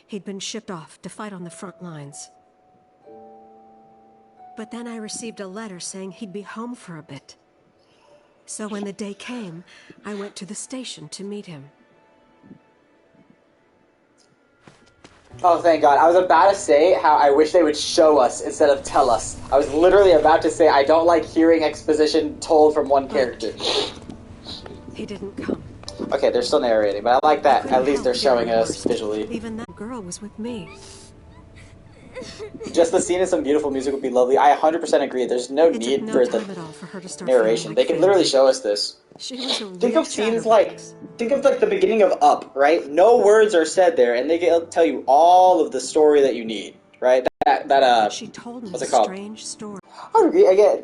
he'd been shipped off to fight on the front lines. But then I received a letter saying he'd be home for a bit. So when the day came, I went to the station to meet him. Oh, thank God. I was about to say how I wish they would show us instead of tell us. I was literally about to say I don't like hearing exposition told from one character. He didn't come. Okay, they're still narrating, but I like that. At least they're showing us visually. Even that girl was with me. Just the scene and some beautiful music would be lovely. I 100% agree. There's no need for the narration. They can literally show us this. Think of scenes like the beginning of Up, right? No words are said there, and they can tell you all of the story that you need, right? She told me what's it called? Strange story. I would agree. Again,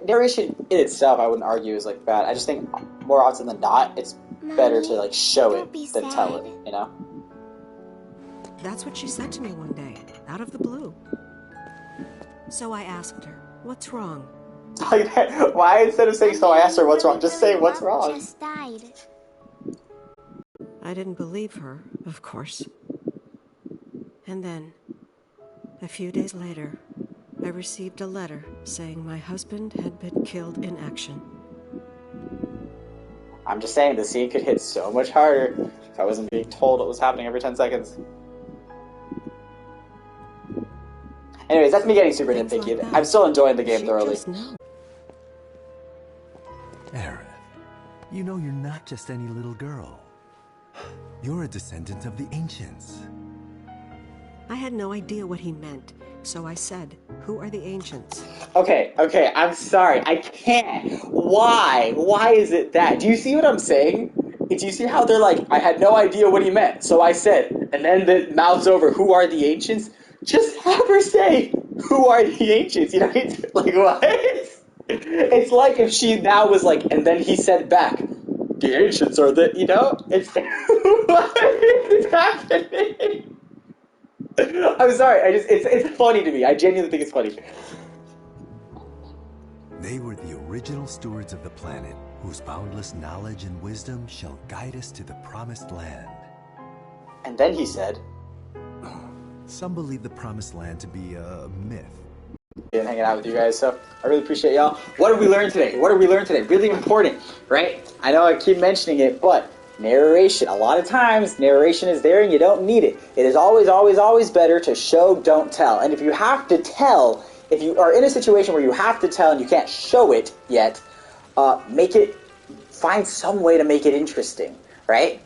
narration in itself, I wouldn't argue is like bad. I just think more often than not, it's better to like show it than tell it. You know? That's what she said to me one day, out of the blue. So I asked her, "What's wrong?" Why instead of saying so I asked her what's wrong, just say what's wrong? Just died. I didn't believe her, of course. And then, a few days later, I received a letter saying my husband had been killed in action. I'm just saying the scene could hit so much harder if I wasn't being told what was happening every 10 seconds. Anyways, that's me getting super nitpicky. I'm still enjoying the game thoroughly. Aerith, you know you're not just any little girl. You're a descendant of the ancients. I had no idea what he meant, so I said, "Who are the ancients?" Okay, I'm sorry. I can't. Why? Why is it that? Do you see what I'm saying? Do you see how they're like, I had no idea what he meant, so I said, and then the mouth's over, "Who are the ancients?" Just have her say, "Who are the ancients?" You know, it's like, what? It's like if she now was like, and then he said back, "The ancients are the," you know? It's, what is happening? I'm sorry, it's funny to me. I genuinely think it's funny. They were the original stewards of the planet, whose boundless knowledge and wisdom shall guide us to the promised land. And then he said, some believe the promised land to be a myth. Been hanging out with you guys, so I really appreciate y'all. What did we learn today? Really important, right? I know I keep mentioning it, but narration. A lot of times, narration is there and you don't need it. It is always, always, always better to show, don't tell. And if you have to tell, if you are in a situation where you have to tell and you can't show it yet, find some way to make it interesting, right?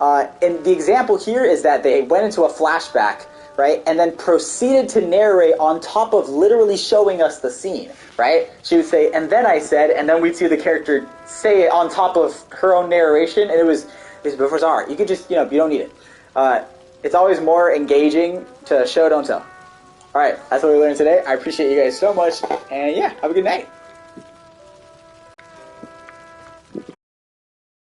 And the example here is that they went into a flashback, right, and then proceeded to narrate on top of literally showing us the scene, right? She would say, "And then I said," and then we'd see the character say it on top of her own narration, and it was before art. You could just, you don't need it. It's always more engaging to show, don't tell. All right, that's what we learned today. I appreciate you guys so much, and yeah, have a good night.